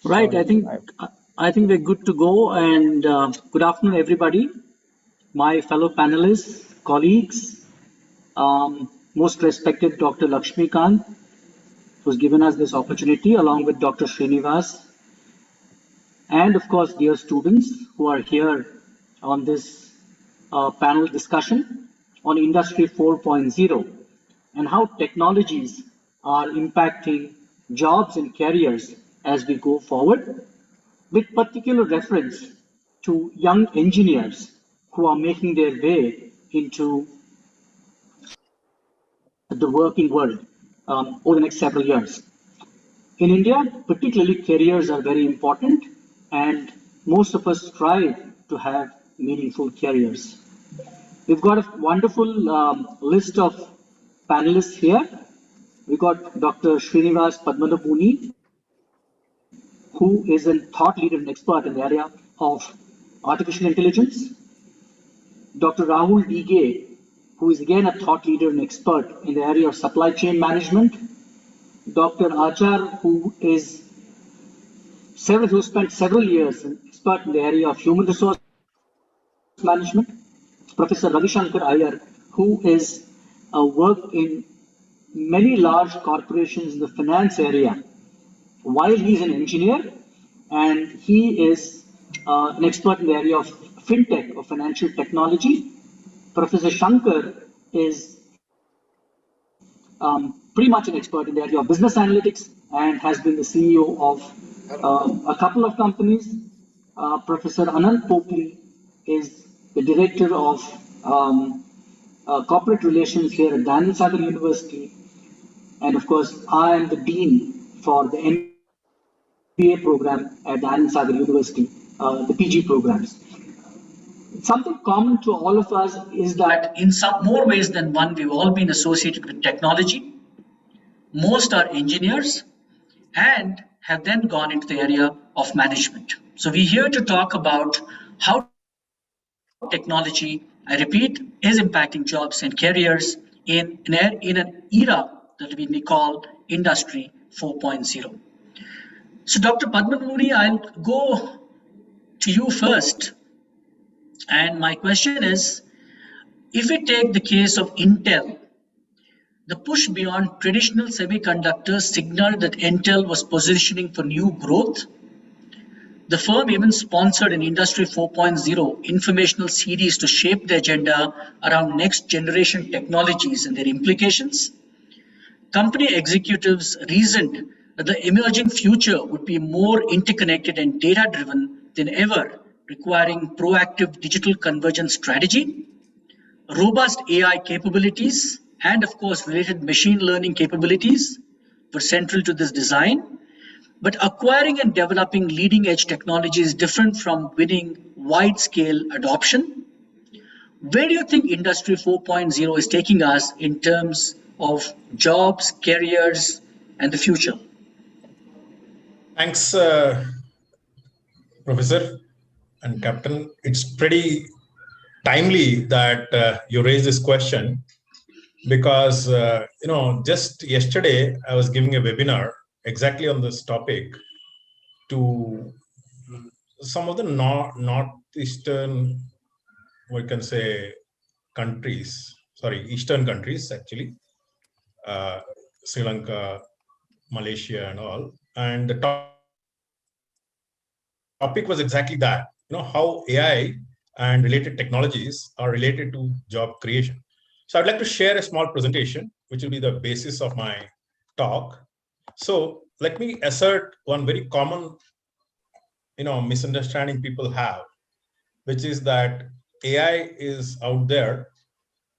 Right. I think we're good to go. And good afternoon, everybody. My fellow panelists, colleagues, most respected Dr. Lakshmikant, who's given us this opportunity, along with Dr. Srinivas, and of course, dear students who are here on this panel discussion on Industry 4.0 and how technologies are impacting jobs and careers as we go forward, with particular reference to young engineers who are making their way into the working world over the next several years. In India, particularly, careers are very important, and most of us strive to have meaningful careers. We've got a wonderful list of panelists here. We got Dr. Srinivas Padmanabhuni, who is a thought leader and expert in the area of artificial intelligence. Dr. Rahul Dighe, who is again a thought leader and expert in the area of supply chain management. Dr. Achar, who spent several years an expert in the area of human resource management. Professor Ravi Shankar Iyer, who is worked in many large corporations in the finance area, while he's an engineer, and he is an expert in the area of fintech or financial technology. Professor Shankar is pretty much an expert in the area of business analytics and has been the CEO of a couple of companies. Professor Anand Popli is the director of corporate relations here at Dayanand Sagar University. And of course, I am the dean for the MBA program at Dayanand Sagar University, the PG programs. Something common to all of us is that in some more ways than one, we've all been associated with technology. Most are engineers and have then gone into the area of management. So we're here to talk about how technology, I repeat, is impacting jobs and careers in an era that we may call Industry 4.0. So Dr. Padmanabhuni, I'll go to you first. And my question is, if we take the case of Intel, the push beyond traditional semiconductors signaled that Intel was positioning for new growth. The firm even sponsored an Industry 4.0 informational series to shape the agenda around next generation technologies and their implications. Company executives reasoned that the emerging future would be more interconnected and data driven than ever, requiring proactive digital convergence strategy, robust AI capabilities, and of course related machine learning capabilities were central to this design. But acquiring and developing leading edge technology is different from winning wide scale adoption. Where do you think Industry 4.0 is taking us in terms of jobs, careers, and the future? Thanks, Professor and Captain. It's pretty timely that you raised this question because, just yesterday I was giving a webinar exactly on this topic to some of the northeastern, we can say, eastern countries actually, Sri Lanka, Malaysia and all. And the topic was exactly that, how AI and related technologies are related to job creation. So I'd like to share a small presentation, which will be the basis of my talk. So let me assert one very common, misunderstanding people have, which is that AI is out there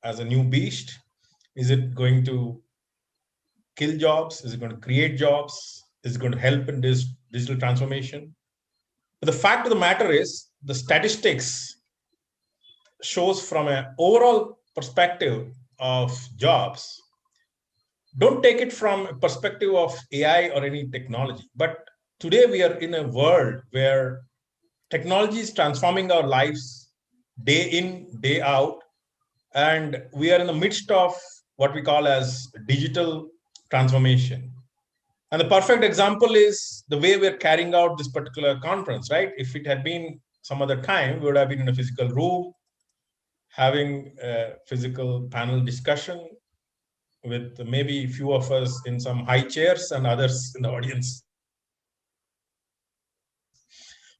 as a new beast. Is it going to kill jobs? Is it going to create jobs? Is it going to help in this digital transformation? But the fact of the matter is, the statistics shows from an overall perspective of jobs. Don't take it from a perspective of AI or any technology. But today we are in a world where technology is transforming our lives day in, day out. And we are in the midst of what we call as digital transformation. And the perfect example is the way we're carrying out this particular conference, right? If it had been some other time, we would have been in a physical room, having a physical panel discussion with maybe a few of us in some high chairs and others in the audience.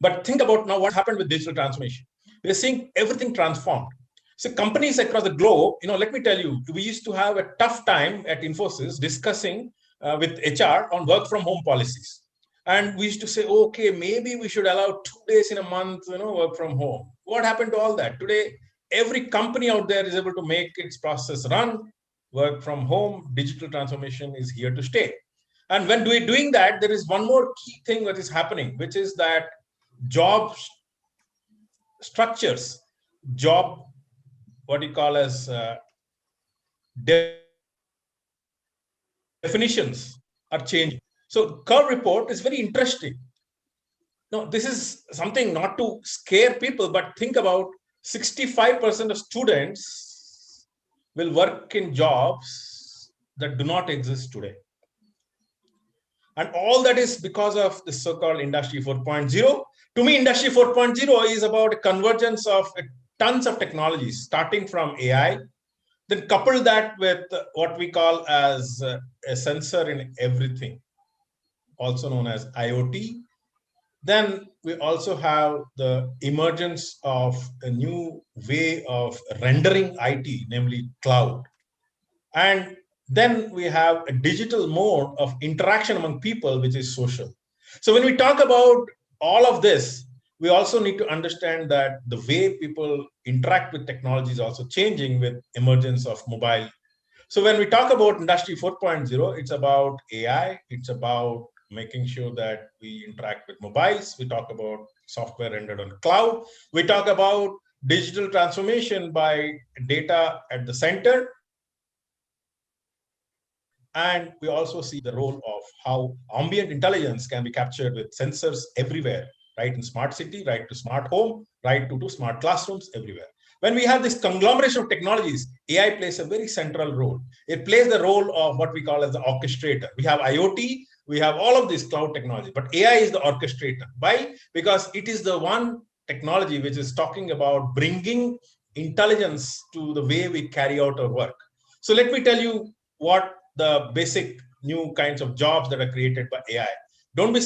But think about now what happened with digital transformation. We're seeing everything transformed. So companies across the globe, let me tell you, we used to have a tough time at Infosys discussing with HR on work from home policies. And we used to say, okay, maybe we should allow 2 days in a month, work from home. What happened to all that? Today, every company out there is able to make its process run, work from home. Digital transformation is here to stay. And when we're doing that, there is one more key thing that is happening, which is that job structures, what you call as definitions are changing. So Curve report is very interesting. Now, this is something not to scare people, but think about 65% of students will work in jobs that do not exist today. And all that is because of the so-called Industry 4.0. To me, Industry 4.0 is about a convergence of tons of technologies, starting from AI, then couple that with what we call as a sensor in everything, also known as IoT. Then we also have the emergence of a new way of rendering IT, namely cloud. And then we have a digital mode of interaction among people, which is social. So when we talk about all of this, we also need to understand that the way people interact with technology is also changing with emergence of mobile. So when we talk about Industry 4.0, it's about AI, it's about making sure that we interact with mobiles. We talk about software rendered on cloud. We talk about digital transformation by data at the center. And we also see the role of how ambient intelligence can be captured with sensors everywhere, right in smart city, right to smart home, right to smart classrooms, everywhere. When we have this conglomeration of technologies, AI plays a very central role. It plays the role of what we call as the orchestrator. We have IoT, we have all of these cloud technology, but AI is the orchestrator. Why? Because it is the one technology which is talking about bringing intelligence to the way we carry out our work. So let me tell you what the basic new kinds of jobs that are created by AI. Don't be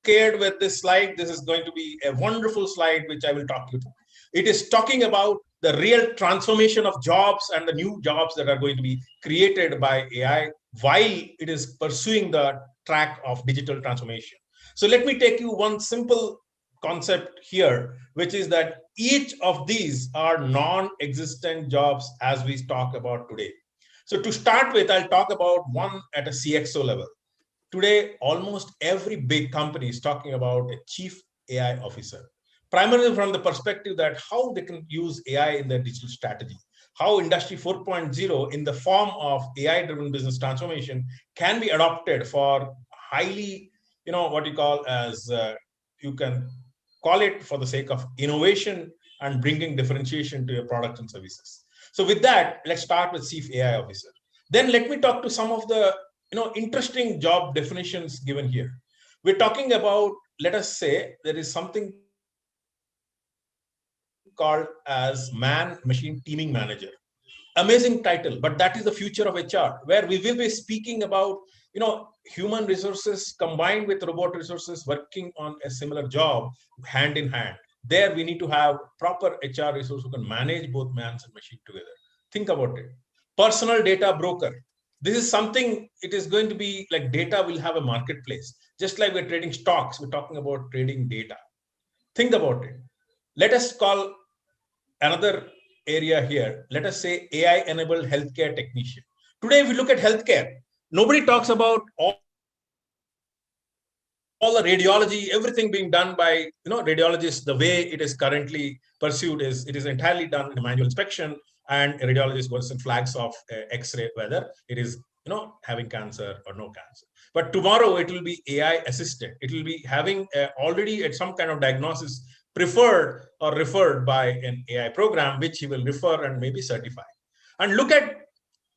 scared with this slide. This is going to be a wonderful slide, which I will talk you through. It is talking about the real transformation of jobs and the new jobs that are going to be created by AI while it is pursuing the track of digital transformation. So let me take you one simple concept here, which is that each of these are non-existent jobs as we talk about today. So to start with, I'll talk about one at a CXO level. Today, almost every big company is talking about a chief AI officer, primarily from the perspective that how they can use AI in their digital strategy, how Industry 4.0 in the form of AI-driven business transformation can be adopted for highly, what you call as, you can call it for the sake of innovation and bringing differentiation to your products and services. So with that, let's start with Chief AI Officer. Then let me talk to some of the interesting job definitions given here. We're talking about, let us say, there is something called as man-machine teaming manager. Amazing title, but that is the future of HR, where we will be speaking about human resources combined with robot resources working on a similar job hand in hand. There we need to have proper HR resource who can manage both mans and machine together. Think about it. Personal data broker. This is something, it is going to be like data will have a marketplace. Just like we're trading stocks, we're talking about trading data. Think about it. Let us call another area here. Let us say AI-enabled healthcare technician. Today, if we look at healthcare, nobody talks about all the radiology, everything being done by radiologists. The way it is currently pursued is it is entirely done in a manual inspection, and a radiologist goes and flags off X-ray whether it is having cancer or no cancer. But tomorrow it will be AI assisted. It will be having already at some kind of diagnosis preferred or referred by an AI program, which he will refer and maybe certify. And look at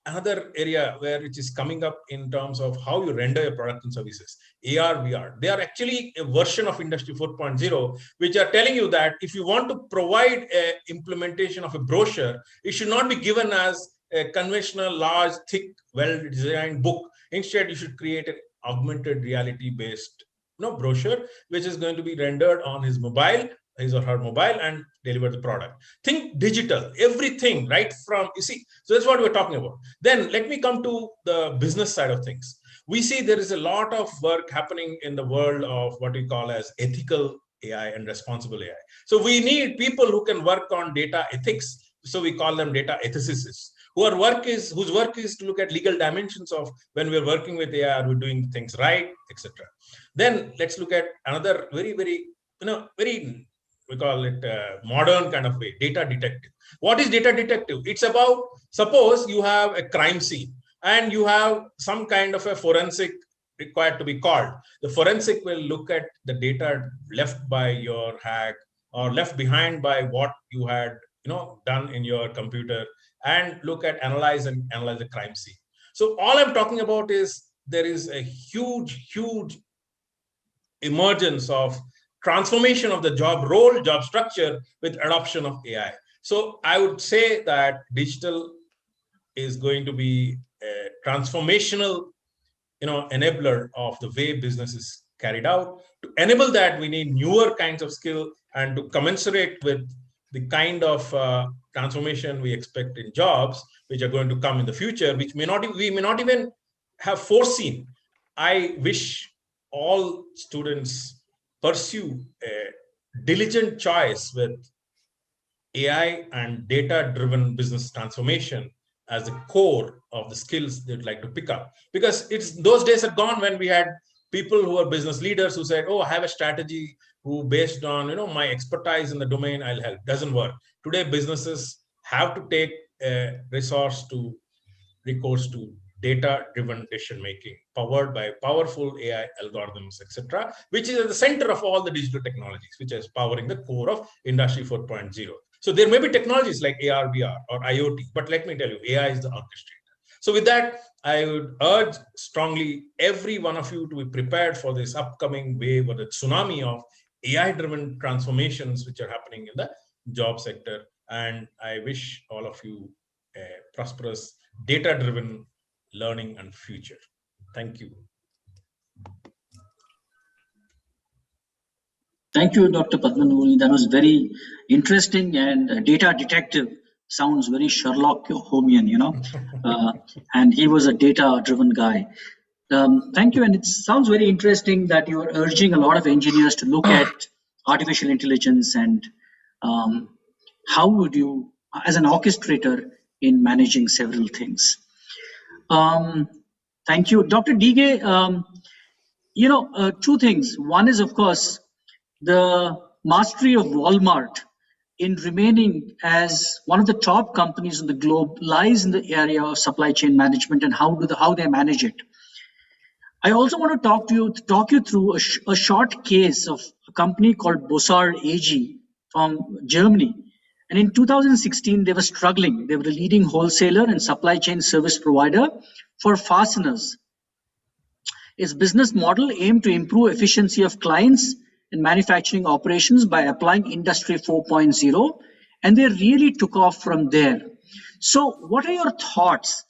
another area where it is coming up in terms of how you render your product and services. AR, VR, they are actually a version of Industry 4.0, which are telling you that if you want to provide a implementation of a brochure, it should not be given as a conventional, large, thick, well-designed book. Instead, you should create an augmented reality-based brochure, which is going to be rendered on his or her mobile, and deliver the product. Think digital, everything, right from, you see, so that's what we're talking about. Then let me come to the business side of things. We see there is a lot of work happening in the world of what we call as ethical AI and responsible AI. So we need people who can work on data ethics. So we call them data ethicists, whose work is to look at legal dimensions of when we're working with AI, are we doing things right, etc. Then let's look at another very, very, very, we call it modern kind of way, data detective. What is data detective? It's about, suppose you have a crime scene and you have some kind of a forensic required to be called. The forensic will look at the data left by your hack or left behind by what you had done in your computer, and look at analyze the crime scene. So all I'm talking about is there is a huge emergence of transformation of the job role, job structure with adoption of AI. So I would say that digital is going to be a transformational, enabler of the way business is carried out. To enable that, we need newer kinds of skill, and to commensurate with the kind of transformation we expect in jobs, which are going to come in the future, which we may not even have foreseen. I wish all students pursue a diligent choice with AI and data-driven business transformation as the core of the skills they'd like to pick up. Because those days are gone when we had people who are business leaders who said, oh, I have a strategy who based on my expertise in the domain, I'll help. Doesn't work. Today, businesses have to take a recourse to data-driven decision-making, powered by powerful AI algorithms, etc., which is at the center of all the digital technologies, which is powering the core of Industry 4.0. So there may be technologies like AR, VR, or IoT, but let me tell you, AI is the orchestrator. So with that, I would urge strongly every one of you to be prepared for this upcoming wave or the tsunami of AI-driven transformations which are happening in the job sector. And I wish all of you a prosperous, data-driven learning and future. Thank you. Thank you, Dr. Padmanabhan. That was very interesting, and data detective sounds very Sherlock Holmesian, and he was a data-driven guy. Thank you, and it sounds very interesting that you are urging a lot of engineers to look at artificial intelligence and how would you, as an orchestrator in managing several things. Thank you, Dr. Dighe. Two things. One is, of course, the mastery of Walmart in remaining as one of the top companies in the globe lies in the area of supply chain management and how they manage it. I also want to talk you through a short case of a company called Bossard AG from Germany. And in 2016, they were struggling. They were a leading wholesaler and supply chain service provider for fasteners. Its business model aimed to improve efficiency of clients in manufacturing operations by applying Industry 4.0, and they really took off from there. So what are your thoughts?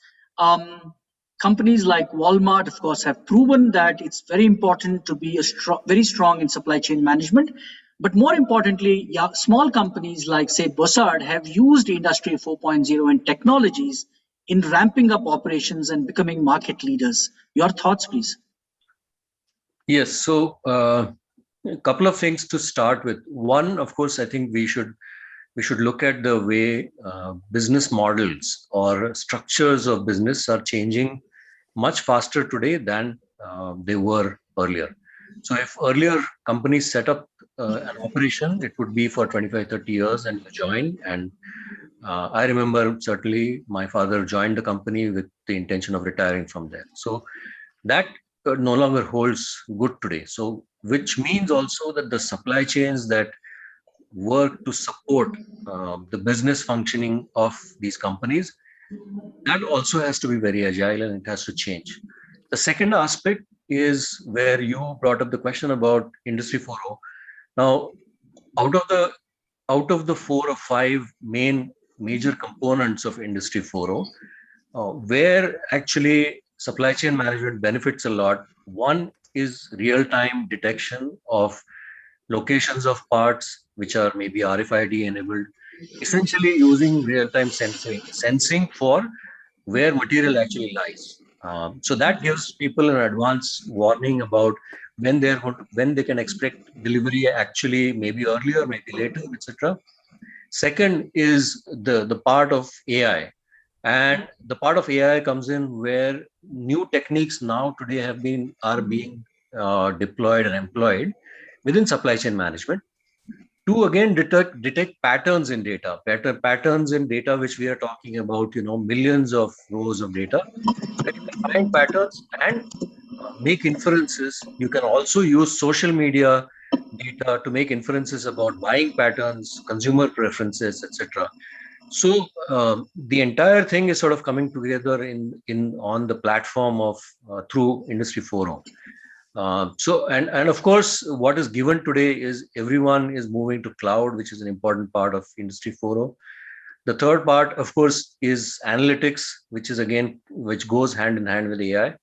Companies like Walmart, of course, have proven that it's very important to be very strong in supply chain management. But more importantly, small companies like, say, Bossard have used Industry 4.0 and technologies in ramping up operations and becoming market leaders. Your thoughts, please. Yes, so a couple of things to start with. One, of course, I think we should look at the way business models or structures of business are changing much faster today than they were earlier. So if earlier companies set up an operation, it would be for 25, 30 years and you join. And I remember certainly my father joined the company with the intention of retiring from there. So that no longer holds good today. So which means also that the supply chains that work to support the business functioning of these companies That also has to be very agile and it has to change. The second aspect is where you brought up the question about Industry 4.0. Now, out of the 4 or 5 major components of Industry 4.0, where actually supply chain management benefits a lot. One is real-time detection of locations of parts, which are maybe RFID enabled, essentially using real-time sensing for where material actually lies. So that gives people an advance warning about when when they can expect delivery, actually maybe earlier, maybe later, etc. Second is the part of AI, and the part of AI comes in where new techniques now today are being deployed and employed within supply chain management to again detect patterns in data, patterns in data, which we are talking about, millions of rows of data. When you can find patterns and make inferences, you can also use social media data to make inferences about buying patterns, consumer preferences, etc. So the entire thing is sort of coming together in on the platform of through Industry 4.0. So and of course, what is given today is everyone is moving to cloud, which is an important part of Industry 4.0. The third part, of course, is analytics, which goes hand in hand with AI.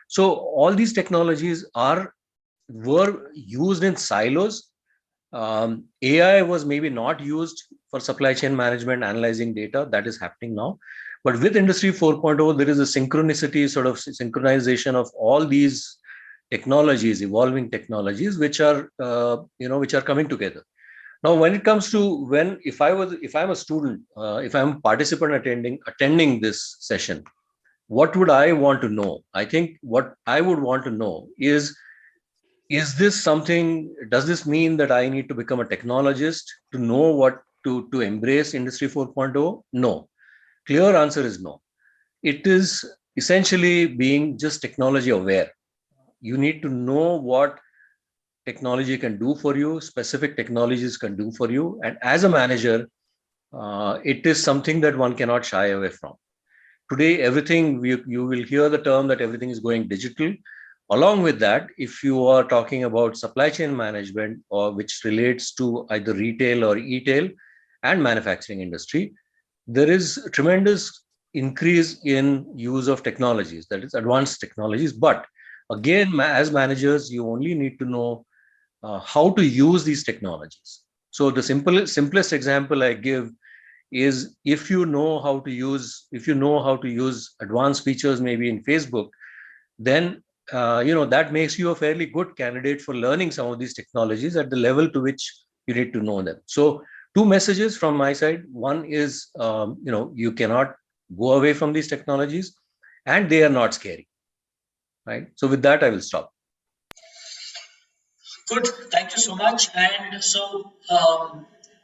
So all these technologies were used in silos. AI was maybe not used for supply chain management, analyzing data. That is happening now. But with Industry 4.0, there is a synchronization of all these technologies, evolving technologies, which are coming together. Now, when it comes to if I'm a student, if I'm a participant attending this session, what would I want to know? I think what I would want to know is this something, does this mean that I need to become a technologist to know what to embrace Industry 4.0? No. Clear answer is no. It is essentially being just technology aware. You need to know what technology can do for you, specific technologies can do for you. And as a manager, it is something that one cannot shy away from. Today, everything, you will hear the term that everything is going digital. Along with that, if you are talking about supply chain management, or which relates to either retail or e-tail and manufacturing industry, there is a tremendous increase in use of technologies, that is advanced technologies. But again, as managers, you only need to know how to use these technologies. So the simplest example I give is if you know how to use advanced features maybe in Facebook, then that makes you a fairly good candidate for learning some of these technologies at the level to which you need to know them. So 2 messages from my side. One is you cannot go away from these technologies, and they are not scary, right? So with that, I will stop. Good, thank you so much. And so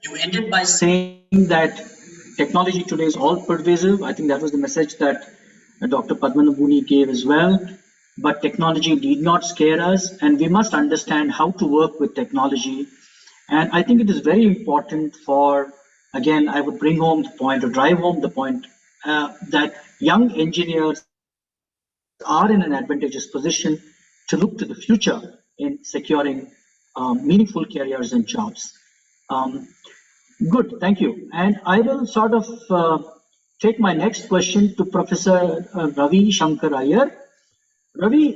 you ended by saying that technology today is all pervasive. I think that was the message that Dr. Padmanabhuni gave as well. But technology need not scare us, and we must understand how to work with technology. And I think it is very important again, I would bring home the point or drive home the point that young engineers are in an advantageous position to look to the future in securing meaningful careers and jobs. Good, thank you. And I will sort of take my next question to Professor Ravi Shankar Iyer. Ravi,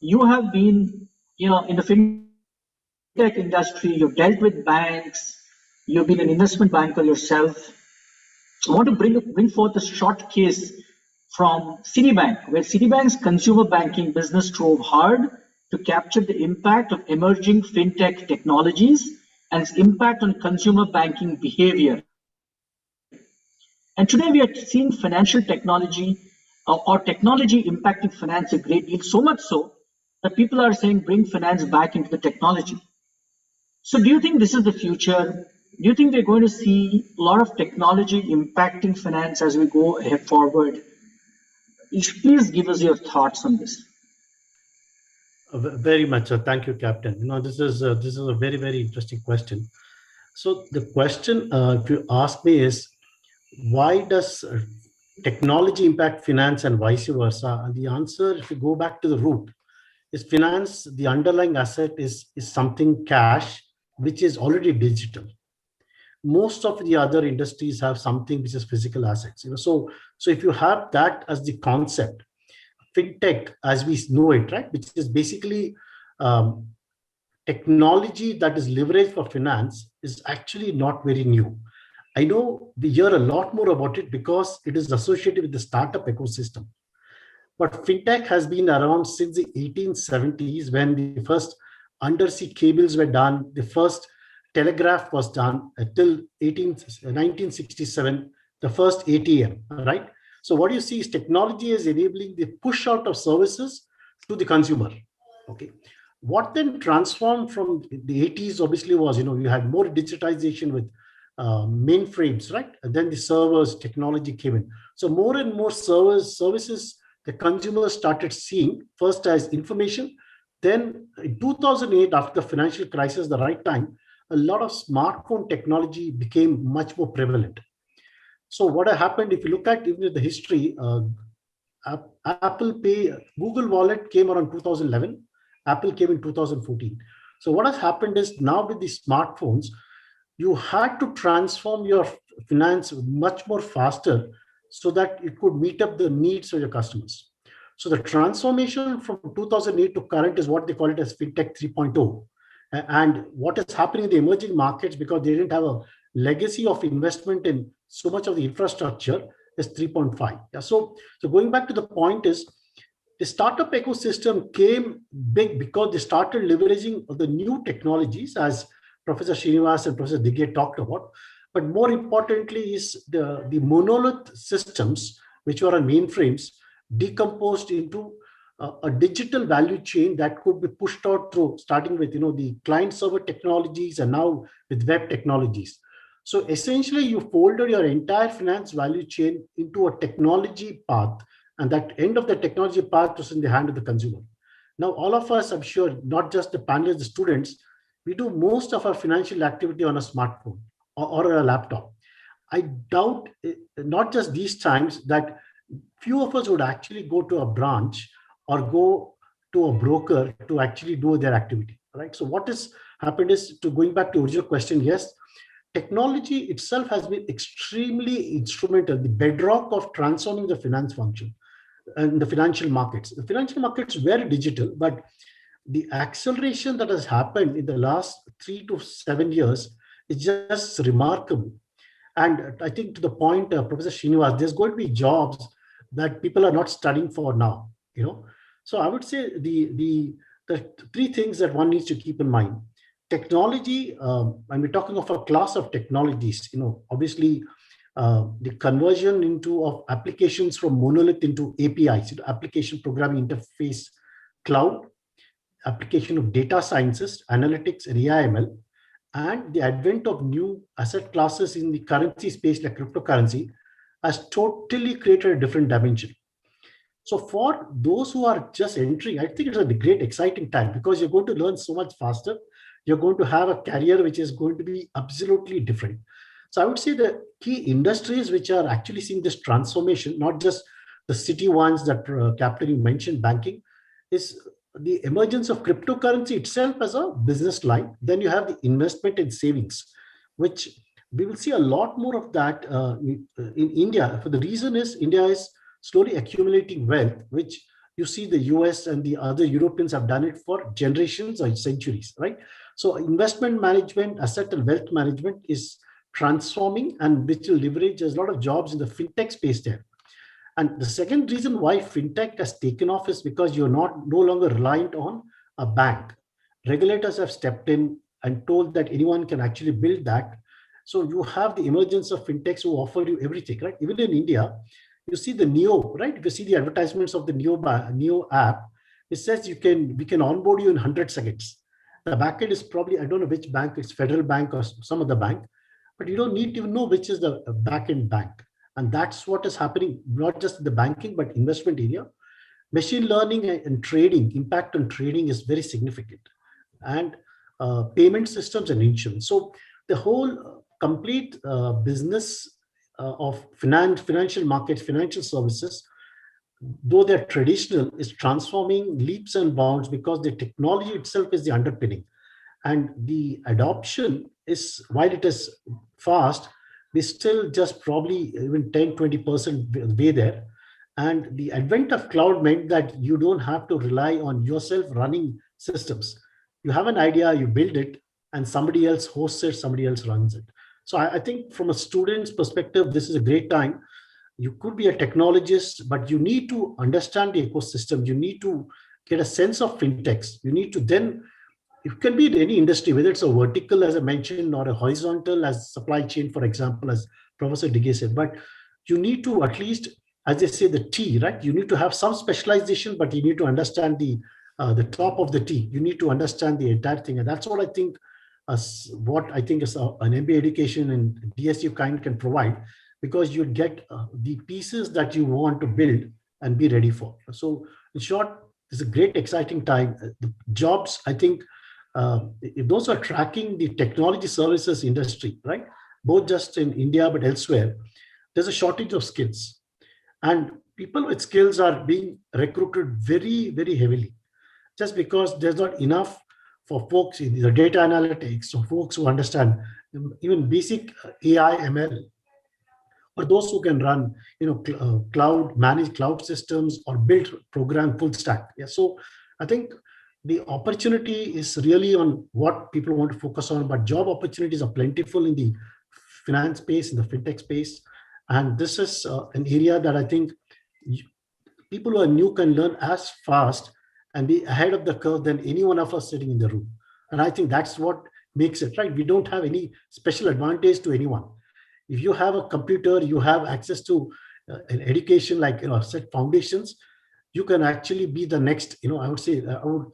you have been, in the fintech industry, you've dealt with banks, you've been an investment banker yourself. I want to bring forth a short case from Citibank, where Citibank's consumer banking business drove hard to capture the impact of emerging fintech technologies and its impact on consumer banking behavior. And today we are seeing financial technology or technology impacting finance a great deal, so much so that people are saying bring finance back into the technology. So do you think this is the future? Do you think we're going to see a lot of technology impacting finance as we go ahead forward? Please give us your thoughts on this. Very much, sir. Thank you, Captain. This is a very, very interesting question. So the question, if you ask me, is why does technology impact finance and vice versa? And the answer, if you go back to the root, is finance, the underlying asset is something cash, which is already digital. Most of the other industries have something which is physical assets. So if you have that as the concept, fintech as we know it, right, which is basically um, technology that is leveraged for finance, is actually not very new. I know we hear a lot more about it because it is associated with the startup ecosystem. But fintech has been around since the 1870s, when the first undersea cables were done, the first telegraph was done till 1967, the first ATM, right? So what you see is technology is enabling the push out of services to the consumer. Okay. What then transformed from the 80s obviously was, you had more digitization with mainframes, right? And then the servers technology came in. So more and more services the consumers started seeing first as information. Then in 2008, after the financial crisis, the right time, a lot of smartphone technology became much more prevalent. So what happened, if you look at even the history, Apple Pay, Google Wallet came around 2011, Apple came in 2014. So what has happened is now with the smartphones, you had to transform your finance much more faster so that it could meet up the needs of your customers. So the transformation from 2008 to current is what they call it as FinTech 3.0. And what is happening in the emerging markets, because they didn't have a legacy of investment in so much of the infrastructure, is 3.5. Yeah. So going back to the point is, the startup ecosystem came big because they started leveraging the new technologies, as Professor Srinivas and Professor Digge talked about. But more importantly is the monolith systems, which were on mainframes, decomposed into a digital value chain that could be pushed out through, starting with the client server technologies and now with web technologies. So essentially, you folded your entire finance value chain into a technology path, and that end of the technology path was in the hand of the consumer. Now, all of us, I'm sure, not just the panelists, the students, we do most of our financial activity on a smartphone or a laptop. I doubt, not just these times, that few of us would actually go to a branch or go to a broker to actually do their activity, right? So what has happened is, to going back to the original question, yes, technology itself has been extremely instrumental, the bedrock of transforming the finance function and the financial markets. The financial markets were digital, but the acceleration that has happened in the last 3 to 7 years is just remarkable. And I think to the point, Professor Srinivas, there's going to be jobs that people are not studying for now. So I would say the three things that one needs to keep in mind. Technology, when we're talking of a class of technologies, obviously the conversion of applications from monolith into APIs, application programming interface cloud, application of data sciences, analytics, and AI/ML, and the advent of new asset classes in the currency space like cryptocurrency has totally created a different dimension. So for those who are just entering, I think it's a great, exciting time, because you're going to learn so much faster. You're going to have a career which is going to be absolutely different. So I would say the key industries which are actually seeing this transformation, not just the city ones that Captain you mentioned, banking, is the emergence of cryptocurrency itself as a business line. Then you have the investment and savings, which we will see a lot more of that in India. For the reason is, India is slowly accumulating wealth, which you see the US and the other Europeans have done it for generations or centuries, right? So investment management, asset and wealth management is transforming, and which will leverage a lot of jobs in the fintech space there. And the second reason why fintech has taken off is because you're no longer reliant on a bank. Regulators have stepped in and told that anyone can actually build that. So you have the emergence of fintechs who offer you everything, right? Even in India, you see the Neo, right? If you see the advertisements of the Neo app, it says we can onboard you in 100 seconds. The backend is probably, I don't know which bank, it's Federal Bank or some other bank, but you don't need to know which is the backend bank. And that's what is happening, not just in the banking, but investment area. Machine learning and trading, impact on trading is very significant. And payment systems and insurance. So the whole complete business of financial markets, financial services, though they're traditional, is transforming leaps and bounds because the technology itself is the underpinning. And the adoption is, while it is fast, we still just probably even 10-20% way there. And the advent of cloud meant that you don't have to rely on yourself running systems. You have an idea, you build it, and somebody else hosts it, somebody else runs it. So I think from a student's perspective, this is a great time. You could be a technologist, but you need to understand the ecosystem. You need to get a sense of fintechs. You need to then, it can be in any industry, whether it's a vertical, as I mentioned, or a horizontal, as supply chain, for example, as Professor Digge said. But you need to at least, as they say, the T, right? You need to have some specialization, but you need to understand the top of the T. You need to understand the entire thing. And that's what I think what I think is an MBA education and DSU kind can provide, because you get the pieces that you want to build and be ready for. So in short, it's a great, exciting time. The jobs, I think, those are tracking the technology services industry, right? Both just in India, but elsewhere. There's a shortage of skills. And people with skills are being recruited very, very heavily, just because there's not enough for folks in the data analytics, so folks who understand even basic AI, ML, or those who can run, cloud, manage cloud systems, or build program full stack. Yeah, so I think the opportunity is really on what people want to focus on, but job opportunities are plentiful in the finance space, in the fintech space. And this is an area that I think people who are new can learn as fast and be ahead of the curve than any one of us sitting in the room. And I think that's what makes it, right? We don't have any special advantage to anyone. If you have a computer, you have access to an education, like, set foundations, you can actually be the next, I would say, I would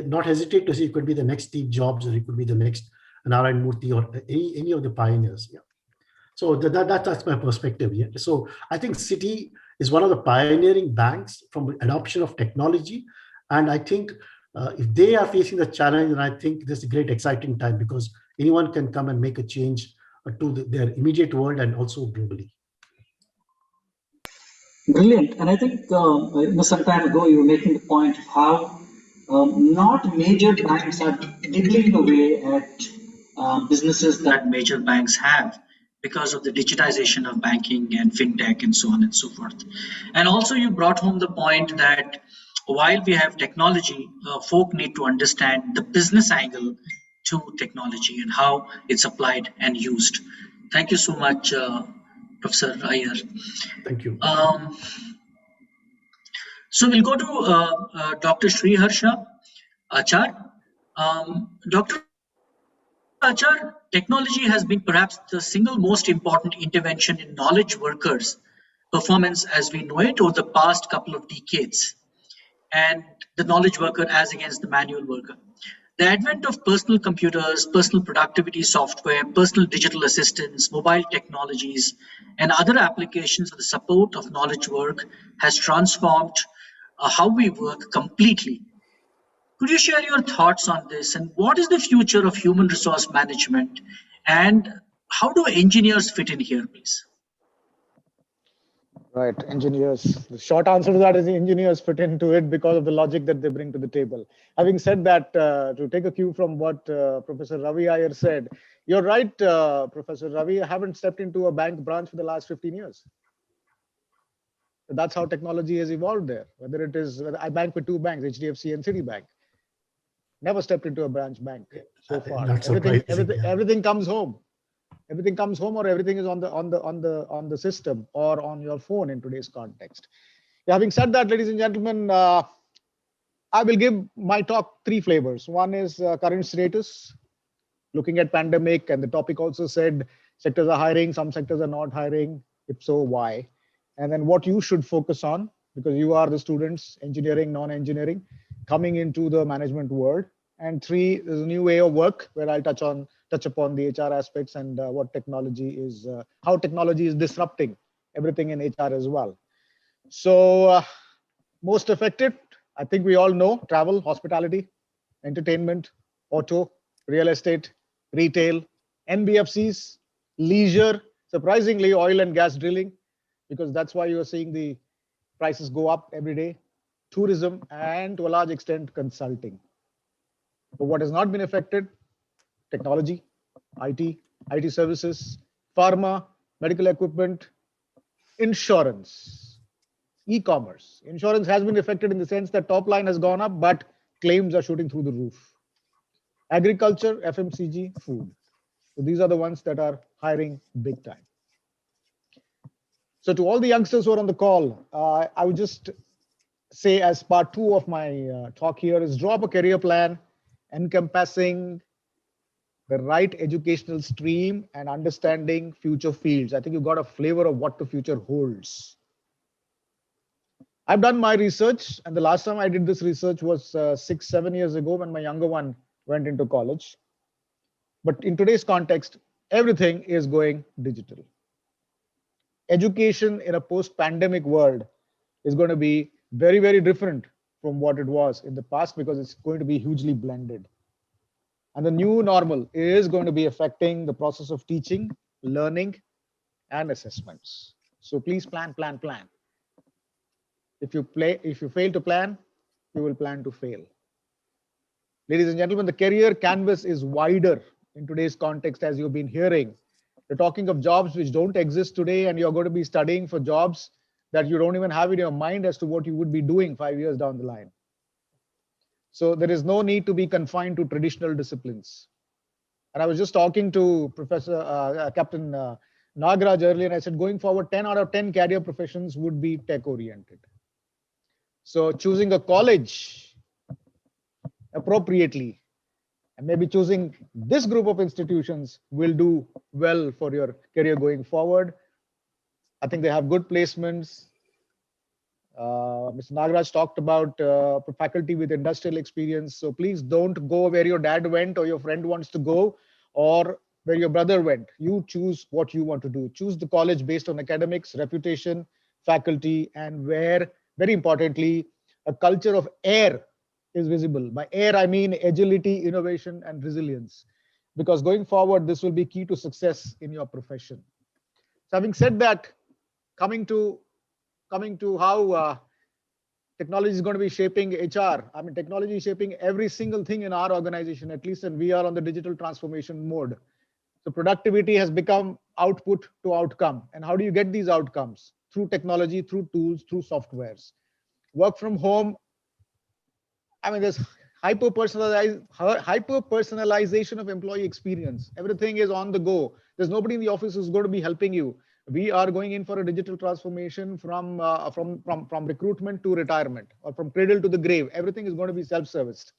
not hesitate to say you could be the next Steve Jobs, or you could be the next Narayan Murthy, or any of the pioneers. Yeah. So that's my perspective. Yeah. So I think Citi is one of the pioneering banks from adoption of technology. And I think if they are facing the challenge, then I think this is a great, exciting time, because anyone can come and make a change to their immediate world and also globally. Brilliant. And I think some time ago you were making the point of how not major banks are nibbling away at businesses that major banks have because of the digitization of banking and fintech and so on and so forth. And also you brought home the point that while we have technology, folk need to understand the business angle to technology and how it's applied and used. Thank you so much, Professor Iyer. Thank you. So we'll go to Dr. Sriharsha Achar. Dr. Achar, technology has been perhaps the single most important intervention in knowledge workers' performance as we know it over the past couple of decades, and the knowledge worker as against the manual worker. The advent of personal computers, personal productivity software, personal digital assistants, mobile technologies, and other applications for the support of knowledge work has transformed how we work completely. Could you share your thoughts on this, and what is the future of human resource management, and how do engineers fit in here, please? Right, engineers. The short answer to that is the engineers fit into it because of the logic that they bring to the table. Having said that, to take a cue from what Professor Ravi Iyer said, you're right, Professor Ravi. I haven't stepped into a bank branch for the last 15 years. That's how technology has evolved there. Whether it is, I bank with two banks, HDFC and Citibank. Never stepped into a branch bank so far. Everything comes home. Everything comes home, or everything is on the system or on your phone in today's context. Having said that, ladies and gentlemen, I will give my talk three flavors. One is current status, looking at pandemic, and the topic also said sectors are hiring, some sectors are not hiring. If so, why? And then what you should focus on, because you are the students, engineering, non-engineering, coming into the management world. And three, there's a new way of work where I'll touch upon the HR aspects and what technology is, how technology is disrupting everything in HR as well. So most affected, I think we all know, travel, hospitality, entertainment, auto, real estate, retail, NBFCs, leisure, Surprisingly, oil and gas drilling, because that's why you're seeing the prices go up every day. Tourism, and to a large extent, consulting. But what has not been affected? Technology, IT, IT services, pharma, medical equipment, insurance, e-commerce. Insurance has been affected in the sense that top line has gone up, but claims are shooting through the roof. Agriculture, FMCG, food. So these are the ones that are hiring big time. So to all the youngsters who are on the call, I would just say, as part 2 of my talk here, is draw up a career plan encompassing the right educational stream and understanding future fields. I think you got a flavor of what the future holds. I've done my research, and the last time I did this research was 6-7 years ago when my younger one went into college. But in today's context, everything is going digital. Education in a post-pandemic world is going to be very, very different from what it was in the past, because it's going to be hugely blended. And the new normal is going to be affecting the process of teaching, learning, and assessments. So please plan, plan, plan. If you fail to plan, you will plan to fail. Ladies and gentlemen, the career canvas is wider in today's context, as you've been hearing. You're talking of jobs which don't exist today, and you're going to be studying for jobs that you don't even have in your mind as to what you would be doing 5 years down the line. So there is no need to be confined to traditional disciplines. And I was just talking to Captain Nagraj earlier, and I said, going forward, 10 out of 10 career professions would be tech-oriented. So choosing a college appropriately, and maybe choosing this group of institutions, will do well for your career going forward. I think they have good placements. Mr. Nagraj talked about faculty with industrial experience. So please don't go where your dad went or your friend wants to go, or where your brother went. You choose what you want to do. Choose the college based on academics, reputation, faculty, and where, very importantly, a culture of air is visible. By air, I mean agility, innovation, and resilience. Because going forward, this will be key to success in your profession. So having said that, coming to how technology is going to be shaping HR. I mean, technology is shaping every single thing in our organization, at least, and we are on the digital transformation mode. So productivity has become output to outcome. And how do you get these outcomes? Through technology, through tools, through softwares. Work from home. I mean, there's hyper-personalization of employee experience. Everything is on the go. There's nobody in the office who's going to be helping you. We are going in for a digital transformation from recruitment to retirement, or from cradle to the grave. Everything is going to be self-serviced.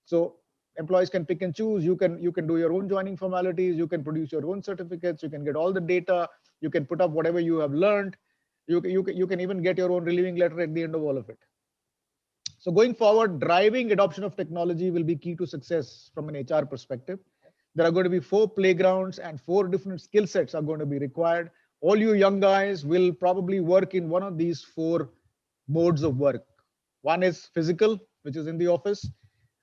So employees can pick and choose. You can do your own joining formalities. You can produce your own certificates. You can get all the data. You can put up whatever you have learned. You can even get your own relieving letter at the end of all of it. So going forward, driving adoption of technology will be key to success from an HR perspective. There are going to be 4 playgrounds, and 4 different skill sets are going to be required. All you young guys will probably work in one of these 4 modes of work. One is physical, which is in the office.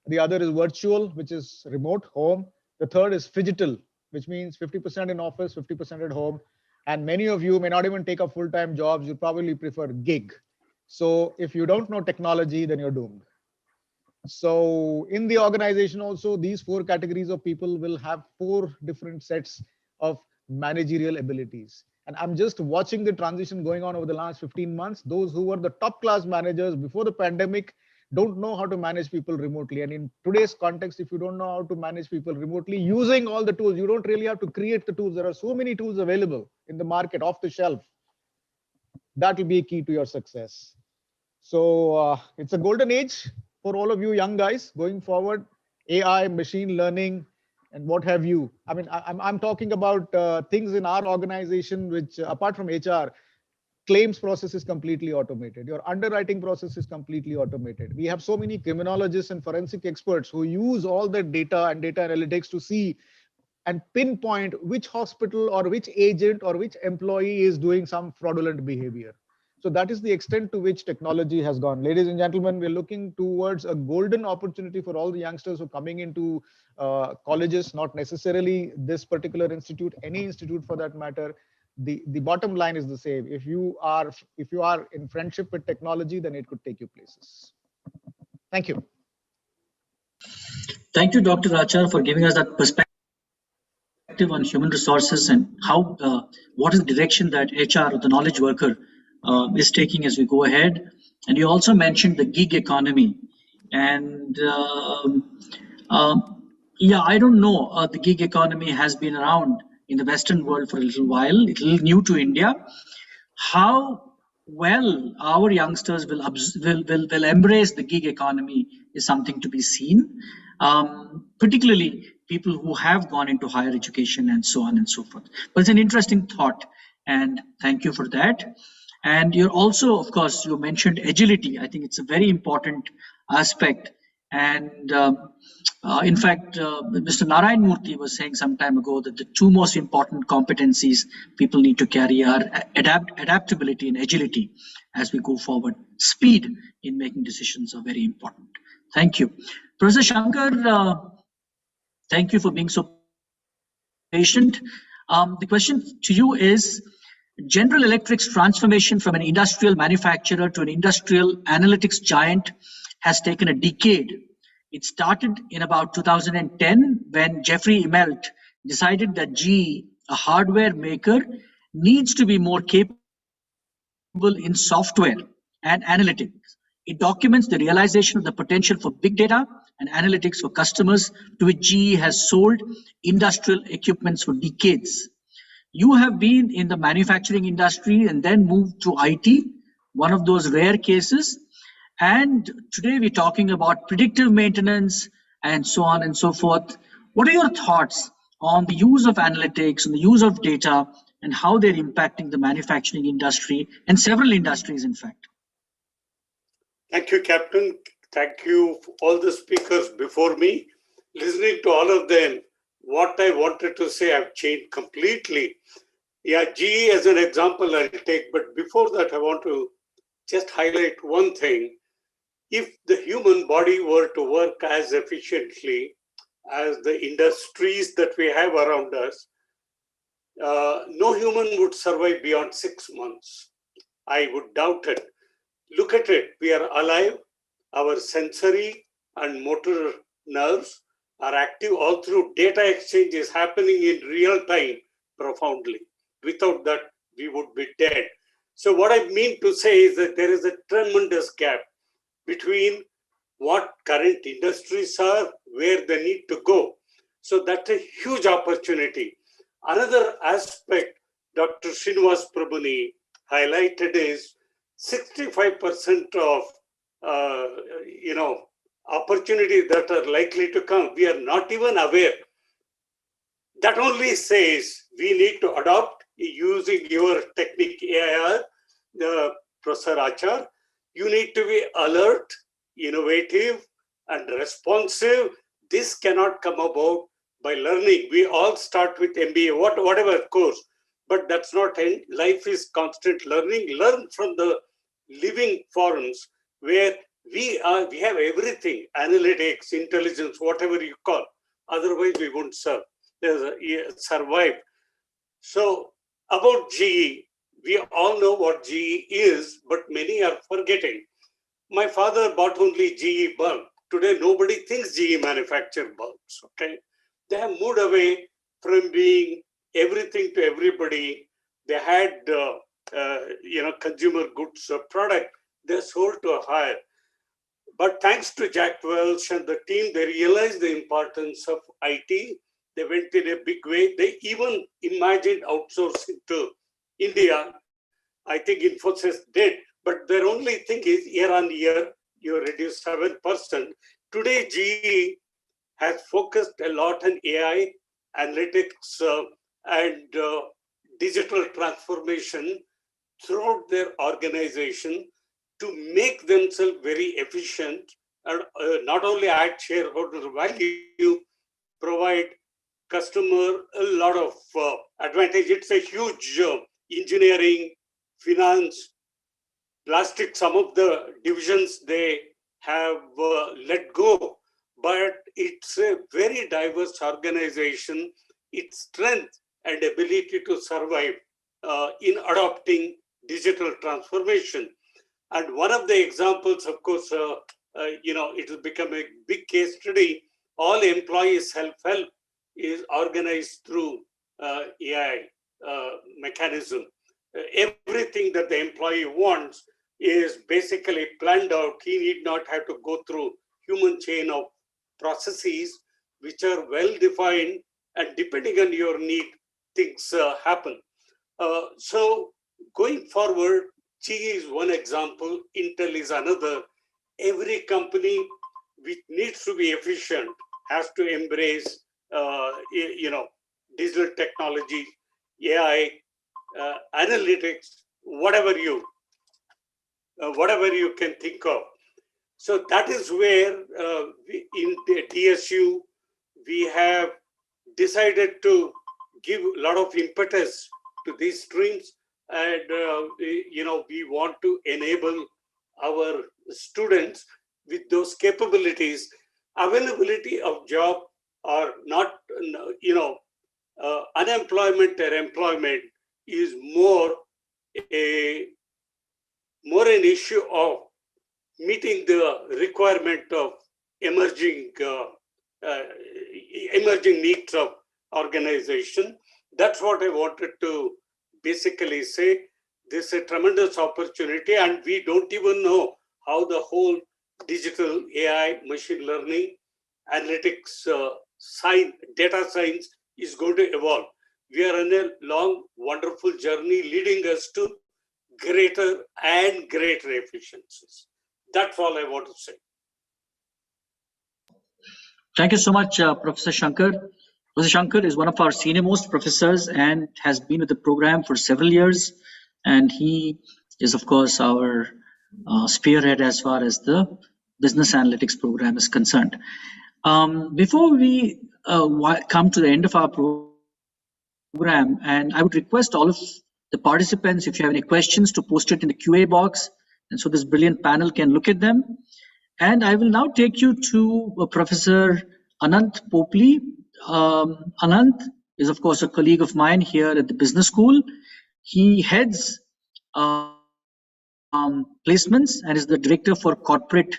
The other is virtual, which is remote, home. The third is phygital, which means 50% in office, 50% at home. And many of you may not even take up full-time jobs. You probably prefer gig. So if you don't know technology, then you're doomed. So in the organization also, these 4 categories of people will have 4 different sets of managerial abilities. And I'm just watching the transition going on over the last 15 months. Those who were the top class managers before the pandemic don't know how to manage people remotely. And in today's context, if you don't know how to manage people remotely using all the tools, you don't really have to create the tools. There are so many tools available in the market, off the shelf. That will be a key to your success. So it's a golden age for all of you young guys going forward. AI, machine learning, and what have you. I mean, I'm talking about things in our organization which, apart from HR, claims process is completely automated. Your underwriting process is completely automated. We have so many criminologists and forensic experts who use all the data and data analytics to see and pinpoint which hospital or which agent or which employee is doing some fraudulent behavior. So that is the extent to which technology has gone. Ladies and gentlemen, we're looking towards a golden opportunity for all the youngsters who are coming into colleges, not necessarily this particular institute, any institute for that matter. the bottom line is the same. If you are in friendship with technology, then it could take you places. Thank you. Thank you, Dr. Achar, for giving us that perspective on human resources and how what is the direction that HR or the knowledge worker is taking as we go ahead. And you also mentioned the gig economy. And yeah, I don't know. The gig economy has been around in the Western world for a little while. It's a little new to India. How well our youngsters will embrace the gig economy is something to be seen. Particularly people who have gone into higher education and so on and so forth. But it's an interesting thought, and thank you for that. And you're also, of course, you mentioned agility. I think it's a very important aspect. And in fact, Mr. Narayan Murthy was saying some time ago that the two most important competencies people need to carry are adaptability and agility as we go forward. Speed in making decisions are very important. Thank you. Professor Shankar, thank you for being so patient. The question to you is, General Electric's transformation from an industrial manufacturer to an industrial analytics giant has taken a decade. It started in about 2010 when Jeffrey Immelt decided that GE, a hardware maker, needs to be more capable in software and analytics. It documents the realization of the potential for big data and analytics for customers to which GE has sold industrial equipments for decades. You have been in the manufacturing industry and then moved to IT, one of those rare cases. And today we're talking about predictive maintenance and so on and so forth. What are your thoughts on the use of analytics and the use of data and how they're impacting the manufacturing industry and several industries, in fact? Thank you, Captain. Thank you, all the speakers before me. Listening to all of them, what I wanted to say, I've changed completely. Yeah, GE as an example I'll take, but before that, I want to just highlight one thing. If the human body were to work as efficiently as the industries that we have around us, no human would survive beyond 6 months. I would doubt it. Look at it. We are alive. Our sensory and motor nerves are active all through. Data exchange is happening in real time profoundly. Without that, we would be dead. So what I mean to say is that there is a tremendous gap between what current industries are, where they need to go. So that's a huge opportunity. Another aspect Dr. Srinivas Prabhuni highlighted is 65% of opportunities that are likely to come, we are not even aware. That only says we need to adopt using your technique AIR, Professor Achar. You need to be alert, innovative, and responsive. This cannot come about by learning. We all start with MBA, whatever course, but that's not end. Life is constant learning. Learn from the living forums where we have everything, analytics, intelligence, whatever you call. Otherwise, we won't survive. So about GE, we all know what GE is, but many are forgetting. My father bought only GE bulb. Today, nobody thinks GE manufacture bulbs, okay? They have moved away from being everything to everybody. They had, consumer goods product. They sold to a higher. But thanks to Jack Welch and the team, they realized the importance of IT. They went in a big way. They even imagined outsourcing to India. I think Infosys did, but their only thing is year on year, you reduce 7%. Today, GE has focused a lot on AI, analytics, and digital transformation throughout their organization to make themselves very efficient and not only add shareholder value, provide customer a lot of advantage. It's a huge engineering, finance, plastic, some of the divisions they have let go, but it's a very diverse organization. Its strength and ability to survive in adopting digital transformation. And one of the examples, of course, it will become a big case study. All employee self-help is organized through AI mechanism. Everything that the employee wants is basically planned out. He need not have to go through human chain of processes which are well defined, and depending on your need, things happen. So going forward, GE is one example, Intel is another. Every company which needs to be efficient has to embrace, digital technology, AI, analytics, whatever you can think of. So that is where in the DSU, we have decided to give a lot of impetus to these streams. And, we want to enable our students with those capabilities. Availability of job or not, unemployment or employment is more an issue of meeting the requirement of emerging needs of organization. That's what I wanted to basically say. This is a tremendous opportunity, and we don't even know how the whole digital AI, machine learning, analytics, science, data science is going to evolve. We are on a long, wonderful journey leading us to greater and greater efficiencies. That's all I want to say. Thank you so much, Professor Shankar. Professor Shankar is one of our senior most professors and has been with the program for several years. And he is, of course, our spearhead as far as the business analytics program is concerned. Before we come to the end of our program, and I would request all of the participants, if you have any questions, to post it in the QA box, and so this brilliant panel can look at them. And I will now take you to Professor Anant Popli. Anant is, of course, a colleague of mine here at the business school. He heads placements and is the director for corporate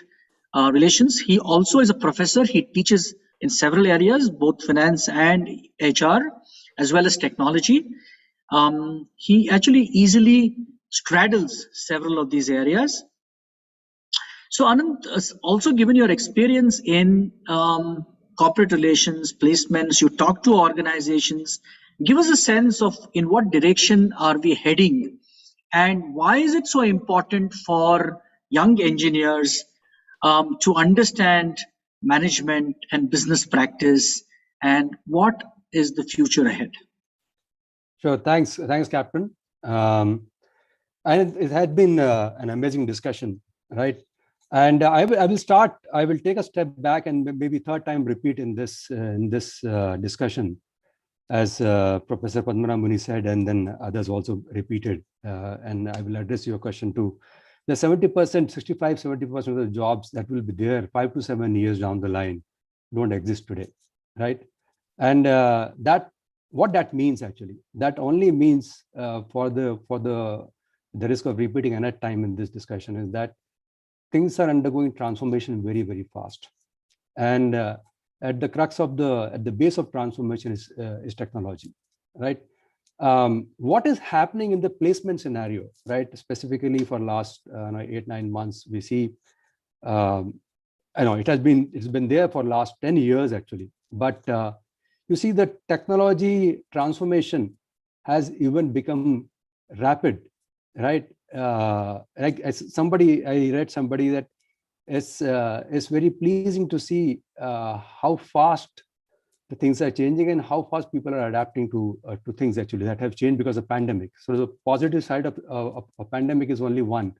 relations. He also is a professor. He teaches in several areas, both finance and HR, as well as technology. He actually easily straddles several of these areas. So Anant, also given your experience in corporate relations, placements, you talk to organizations, give us a sense of in what direction are we heading, and why is it so important for young engineers to understand management and business practice, and what is the future ahead? Sure, thanks, Captain. And it had been an amazing discussion, right? And I will take a step back and maybe third time repeat in this discussion, as Professor Padmanabh Muni said, and then others also repeated. And I will address your question too. The 70% of the jobs that will be there 5 to 7 years down the line don't exist today, right? And what that means actually, that only means for the risk of repeating another time in this discussion, is that things are undergoing transformation very, very fast. And at the crux of at the base of transformation is technology, right? What is happening in the placement scenario, right? Specifically for last 8-9 months, we see, it's been there for last 10 years actually, but you see the technology transformation has even become rapid, right? Like I read somebody that it's very pleasing to see how fast the things are changing and how fast people are adapting to things actually that have changed because of pandemic. So the positive side of a pandemic is only one.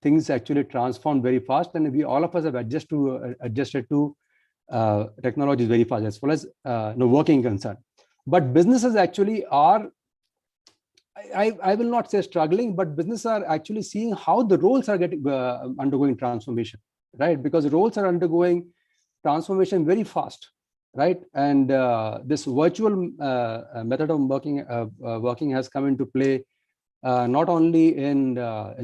Things actually transformed very fast, and all of us have adjusted to technology very fast as far as working concerned. But businesses actually are, I will not say struggling, but businesses are actually seeing how the roles are undergoing transformation, right? Because roles are undergoing transformation very fast, right? And this virtual method of working has come into play not only in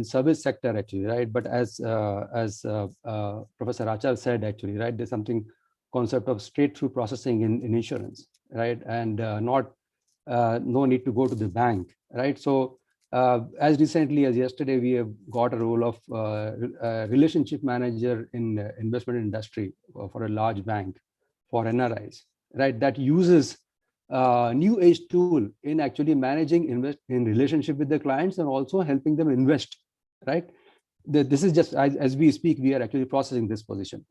service sector actually, right? But as Professor Achal said actually, right? There's something concept of straight through processing in insurance, right? And no need to go to the bank, right? So as recently as yesterday, we have got a role of relationship manager in investment industry for a large bank for NRIs, right? That uses new age tool in actually managing in relationship with the clients and also helping them invest, right? This is just as we speak, we are actually processing this position.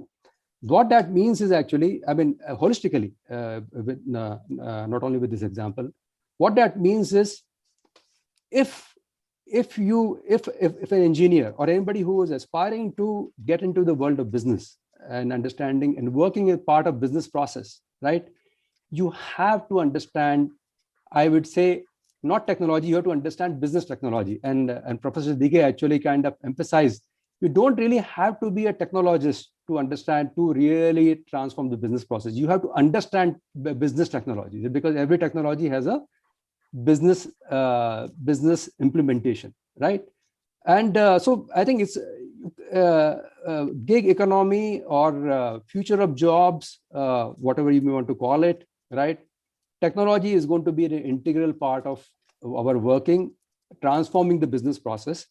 What that means is actually, I mean, holistically, with, not only with this example, what that means is if an engineer or anybody who is aspiring to get into the world of business and understanding and working as part of business process, right? You have to understand, I would say, not technology, you have to understand business technology. And Professor Dige actually kind of emphasized, you don't really have to be a technologist to understand, to really transform the business process. You have to understand business technology, because every technology has a business implementation, right? And so I think it's gig economy or future of jobs, whatever you may want to call it, right? Technology is going to be an integral part of our working, transforming the business process.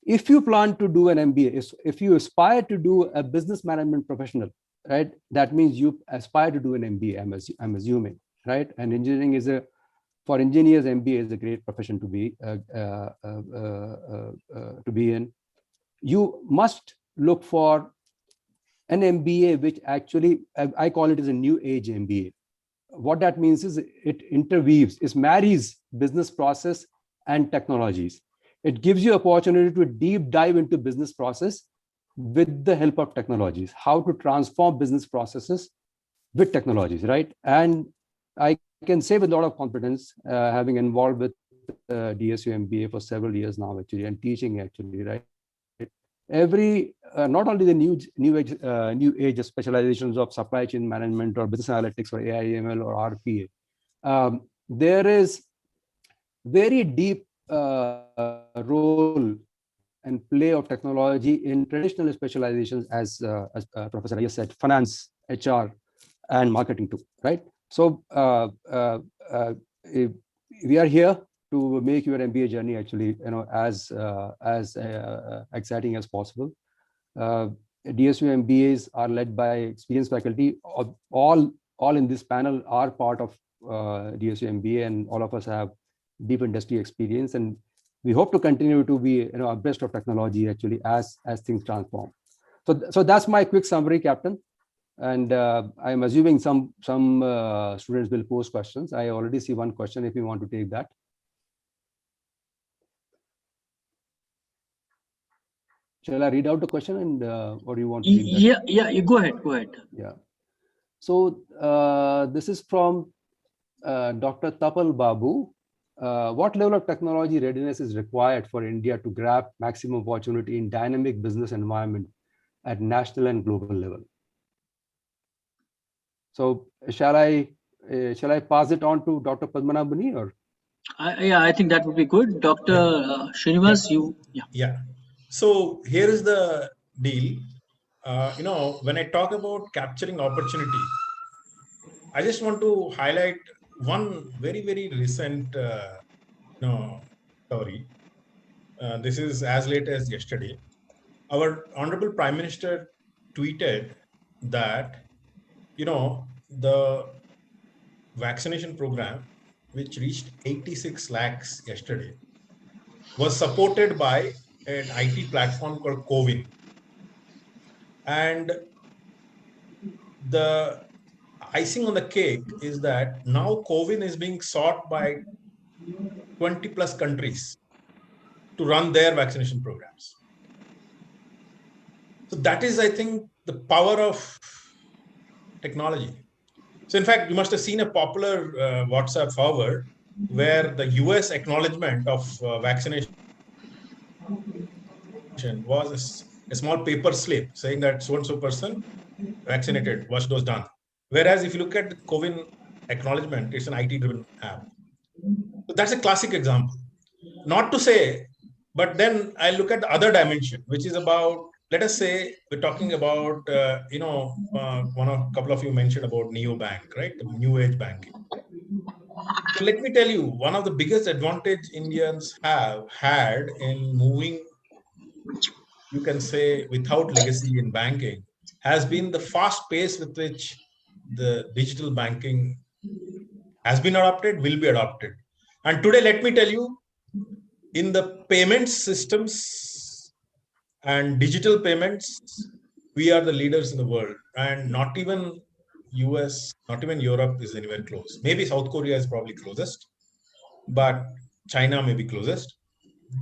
If you plan to do an MBA, if you aspire to do a business management professional, right? That means you aspire to do an MBA, I'm assuming, right? And engineering is for engineers, MBA is a great profession to be in. You must look for an MBA, which actually, I call it as a new age MBA. What that means is it interweaves, it marries business process and technologies. It gives you opportunity to deep dive into business process with the help of technologies, how to transform business processes with technologies, right? And I can say with a lot of confidence, having involved with DSU MBA for several years now, actually, and teaching actually, right? Every not only the new age specializations of supply chain management or business analytics or AI/ML or RPA, there is very deep role and play of technology in traditional specializations, as Professor Ayers said, finance, HR, and marketing too, right? So we are here to make your MBA journey actually, as exciting as possible. DSU MBAs are led by experienced faculty. All in this panel are part of DSU MBA, and all of us have deep industry experience. And we hope to continue to be abreast of technology actually as things transform. So that's my quick summary, Captain. And I'm assuming some students will pose questions. I already see one question if you want to take that. Shall I read out the question, and or do you want to? Yeah, you go ahead. Yeah. So this is from Dr. Tapal Babu. What level of technology readiness is required for India to grab maximum opportunity in dynamic business environment at national and global level? So shall I pass it on to Dr. Padmanabhani, or? Yeah, I think that would be good. Dr. Srinivas, Yeah. So here is the deal. When I talk about capturing opportunity, I just want to highlight one very, very recent story. This is as late as yesterday. Our Honorable Prime Minister tweeted that, the vaccination program, which reached 86 lakhs yesterday, was supported by an IT platform called CoWIN. And the icing on the cake is that now CoWIN is being sought by 20 plus countries to run their vaccination programs. So that is, I think, the power of technology. So in fact, you must have seen a popular WhatsApp forward where the US acknowledgement of vaccination was a small paper slip saying that so-and-so person vaccinated, watch dose done. Whereas if you look at the CoWIN acknowledgement, it's an IT-driven app. So that's a classic example. not to say, but then I look at the other dimension, which is about, let us say we're talking about, couple of you mentioned about neobank, right? The new age banking. So let me tell you, one of the biggest advantage Indians have had in moving, you can say, without legacy in banking, has been the fast pace with which the digital banking has been adopted, will be adopted. And today, let me tell you, in the payment systems and digital payments, we are the leaders in the world, and not even US, not even Europe is anywhere close. Maybe South Korea is probably closest, but China may be closest.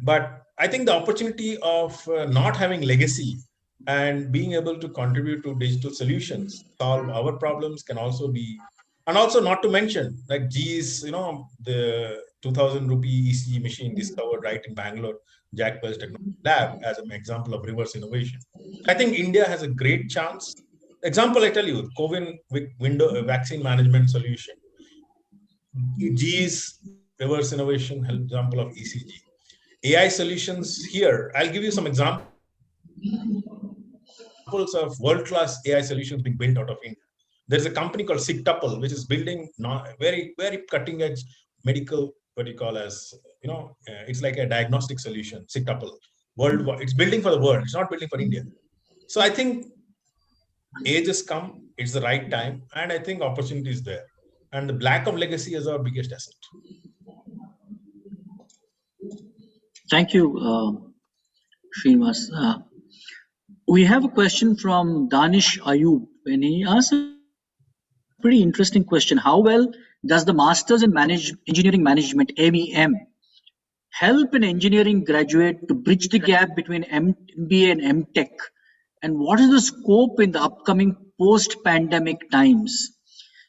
But I think the opportunity of not having legacy and being able to contribute to digital solutions, solve our problems, can also be, and also not to mention, like GE's, the 2,000 rupee ECG machine discovered right in Bangalore, Jack Welch Technology Lab, as an example of reverse innovation. I think India has a great chance. Example, I tell you, COVID window vaccine management solution. GE's reverse innovation, example of ECG. AI solutions here, I'll give you some examples of world-class AI solutions being built out of India. There's a company called Sigtuple, which is building very, very cutting-edge medical, what you call as, it's like a diagnostic solution, Sigtuple. Worldwide, it's building for the world. It's not building for India. So I think age has come, it's the right time, and I think opportunity is there. And the lack of legacy is our biggest asset. Thank you, Srinivas. We have a question from Danish Ayub, and he asked a pretty interesting question. How well does the Masters in Engineering Management, MEM, help an engineering graduate to bridge the gap between MBA and MTech? And what is the scope in the upcoming post-pandemic times?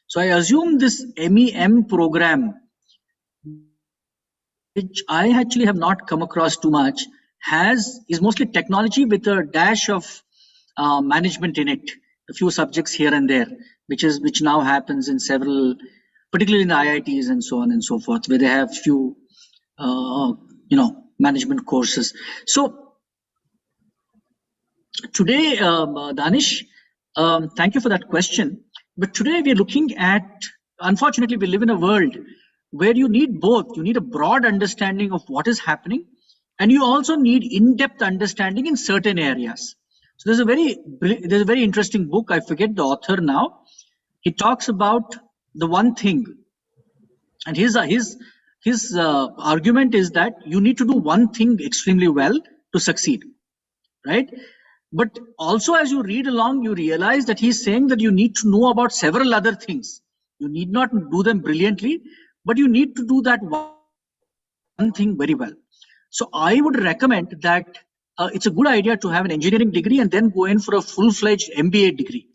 So I assume this MEM program, which I actually have not come across too much, is mostly technology with a dash of management in it, a few subjects here and there, which now happens in several, particularly in the IITs and so on and so forth, where they have few management courses. So today, Danish, thank you for that question. But today we are looking at, unfortunately, we live in a world where you need both. You need a broad understanding of what is happening, and you also need in-depth understanding in certain areas. So there's a very interesting book. I forget the author now. He talks about the one thing, and his argument is that you need to do one thing extremely well to succeed, right? But also, as you read along, you realize that he's saying that you need to know about several other things. You need not do them brilliantly, but you need to do that one thing very well. So I would recommend that it's a good idea to have an engineering degree and then go in for a full-fledged MBA degree,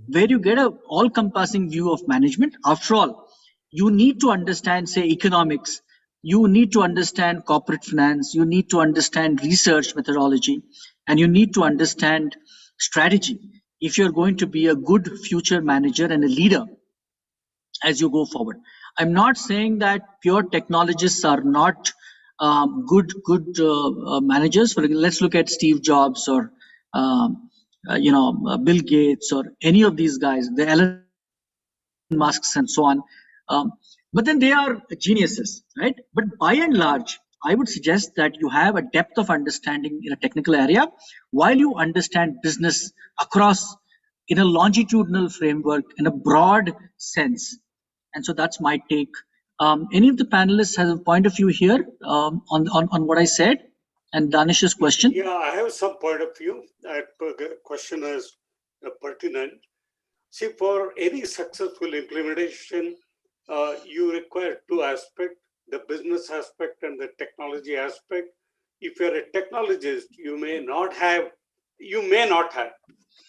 where you get an all-encompassing view of management. After all, you need to understand, say, economics. You need to understand corporate finance. You need to understand research methodology, and you need to understand strategy if you're going to be a good future manager and a leader as you go forward. I'm not saying that pure technologists are not good managers. Let's look at Steve Jobs or Bill Gates or any of these guys, the Elon Musks and so on. But then they are geniuses, right? But by and large, I would suggest that you have a depth of understanding in a technical area while you understand business across in a longitudinal framework in a broad sense. And so that's my take. Any of the panelists has a point of view here on what I said and Danish's question? Yeah, I have some point of view. That question is pertinent. See, for any successful implementation, you require two aspects, the business aspect and the technology aspect. If you're a technologist, you may not have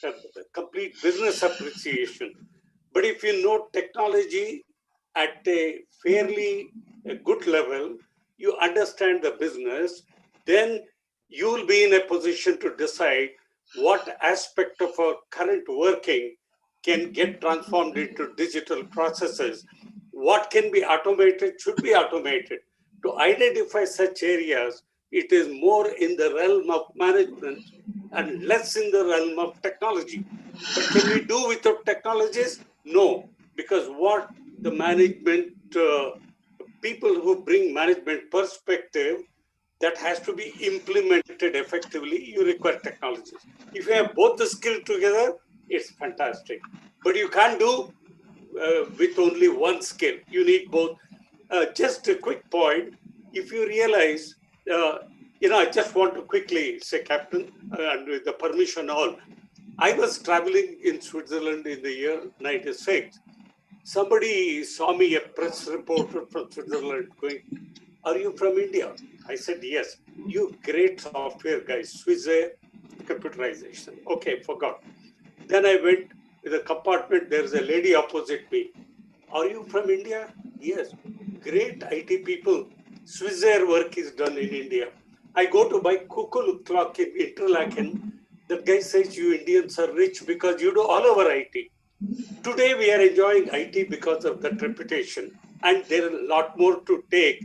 a complete business appreciation. But if you know technology at a fairly good level, you understand the business, then you will be in a position to decide what aspect of our current working can get transformed into digital processes. What can be automated should be automated. To identify such areas, it is more in the realm of management and less in the realm of technology. But can we do without technologies? No, because what the management, people who bring management perspective, that has to be implemented effectively, you require technologies. If you have both the skill together, it's fantastic. But you can't do with only one skill. You need both. Just a quick point. If you realize, I just want to quickly say, Captain, and with the permission all, I was traveling in Switzerland in the year 96. Somebody saw me, a press reporter from Switzerland, going, "Are you from India?" I said, "Yes." "You great software guys, Swiss computerization." Okay, forgot. Then I went to the compartment. There's a lady opposite me. "Are you from India?" "Yes." "Great IT people. Swiss work is done in India." I go to buy Cuckoo clock in Interlaken. The guy says, "You Indians are rich because you do all our IT." Today we are enjoying IT because of that reputation, and there are a lot more to take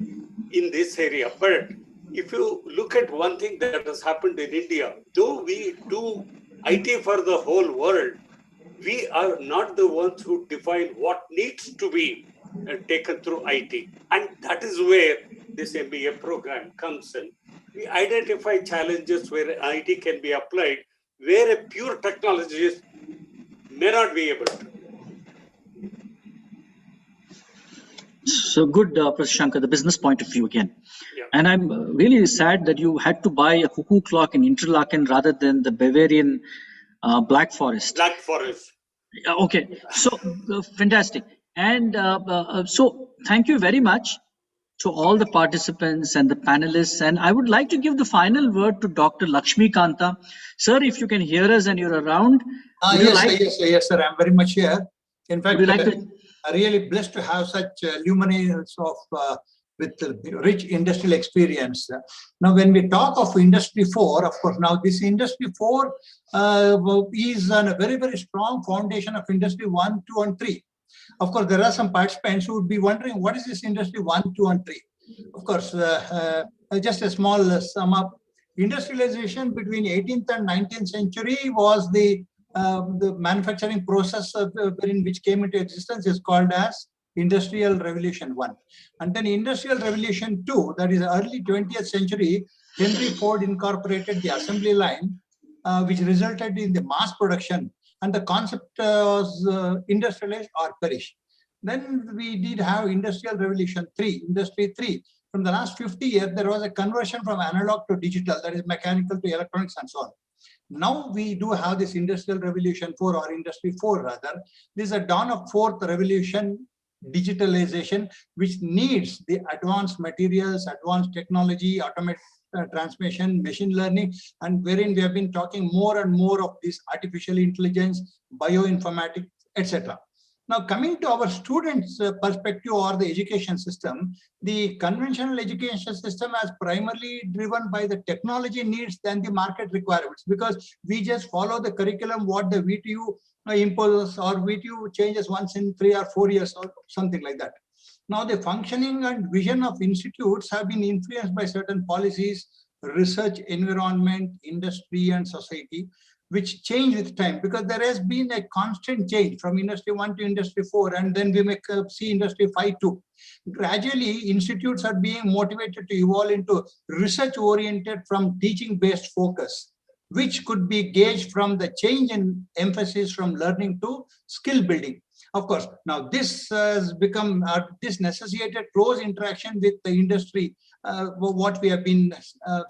in this area. But if you look at one thing that has happened in India, though we do IT for the whole world, we are not the ones who define what needs to be taken through IT. And that is where this MBA program comes in. We identify challenges where IT can be applied, where a pure technologist may not be able to. So good, Professor Shankar, the business point of view again. Yeah. And I'm really sad that you had to buy a Cuckoo clock in Interlaken rather than the Bavarian Black Forest. Black Forest. Okay, so fantastic. And so thank you very much to all the participants and the panelists. And I would like to give the final word to Dr. Lakshmi Kanta. Sir, if you can hear us and you're around. Yes, sir. I'm very much here. In fact, I'm really blessed to have such luminaries of with rich industrial experience. Now, when we talk of Industry 4, of course, now this Industry 4 is on a very, very strong foundation of Industry 1, 2, and 3. Of course, there are some participants who would be wondering, what is this Industry 1, 2, and 3? Of course, just a small sum up. Industrialization between 18th and 19th century was the manufacturing process in which came into existence is called as Industrial Revolution 1. And then Industrial Revolution 2, that is early 20th century, Henry Ford incorporated the assembly line, which resulted in the mass production. And the concept was industrialize or perish. Then we did have Industrial Revolution 3, Industry 3. From the last 50 years, there was a conversion from analog to digital, that is mechanical to electronics and so on. Now we do have this Industrial Revolution 4 or Industry 4 rather. This is a dawn of fourth revolution, digitalization, which needs the advanced materials, advanced technology, automated transmission, machine learning, and wherein we have been talking more and more of this artificial intelligence, bioinformatics, etc. Now, coming to our students' perspective or the education system, the conventional education system is primarily driven by the technology needs than the market requirements, because we just follow the curriculum, what the VTU imposes, or VTU changes once in 3 or 4 years or something like that. Now, the functioning and vision of institutes have been influenced by certain policies, research, environment, industry, and society, which change with time, because there has been a constant change from Industry 1 to Industry 4, and then we may see Industry 5 too. Gradually, institutes are being motivated to evolve into research-oriented from teaching-based focus, which could be gauged from the change in emphasis from learning to skill building. Of course, now this has become, this necessitated close interaction with the industry, what we have been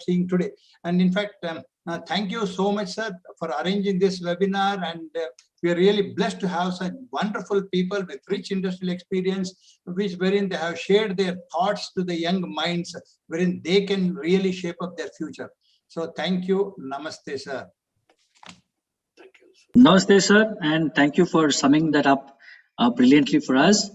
seeing today. And in fact, thank you so much, sir, for arranging this webinar. And we are really blessed to have such wonderful people with rich industrial experience, wherein they have shared their thoughts to the young minds, wherein they can really shape up their future. So thank you. Namaste, sir. Thank you. Namaste, sir, and thank you for summing that up brilliantly for us.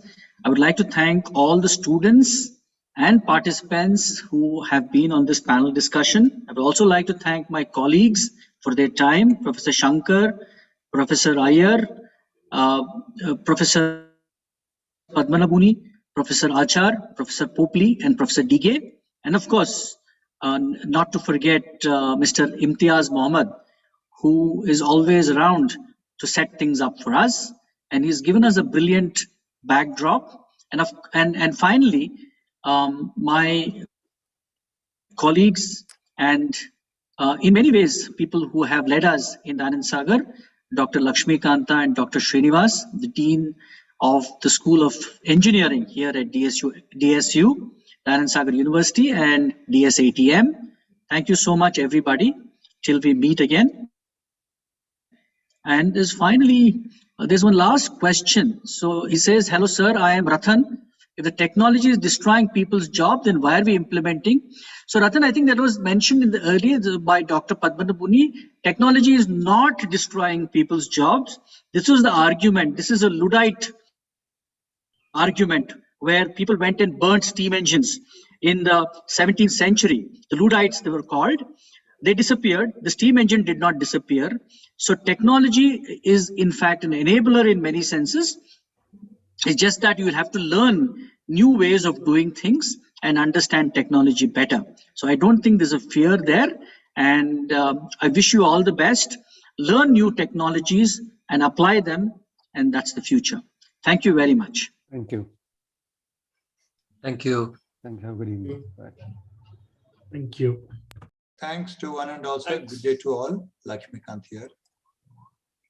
I would like to thank all the students and participants who have been on this panel discussion. I would also like to thank my colleagues for their time, Professor Shankar, Professor Iyer, Professor Padmanabhuni, Professor Achar, Professor Popli, and Professor Dige. And of course, not to forget Mr. Imtiaz Mohammed, who is always around to set things up for us. And he's given us a brilliant backdrop. And finally, my colleagues and in many ways, people who have led us in Anand Sagar, Dr. Lakshmi Kanta and Dr. Srinivas, the Dean of the School of Engineering here at DSU, Anand Sagar University, and DSATM. Thank you so much, everybody. Till we meet again. And there's one last question. So he says, hello, sir, I am Ratan. If the technology is destroying people's job, then why are we implementing? So Ratan, I think that was mentioned in the earlier by Dr. Padmanabhuni. Technology is not destroying people's jobs. This was the argument. This is a Luddite argument where people went and burnt steam engines in the 17th century. The Luddites, they were called. They disappeared. The steam engine did not disappear. So technology is in fact an enabler in many senses. It's just that you will have to learn new ways of doing things and understand technology better. So I don't think there's a fear there. And I wish you all the best. Learn new technologies and apply them. And that's the future. Thank you very much. Thank you. Thank you. Thank you. Have a good evening. Bye. Thank you. Thanks to one and all, sir. Thanks. Good day to all. Lakshmikant here.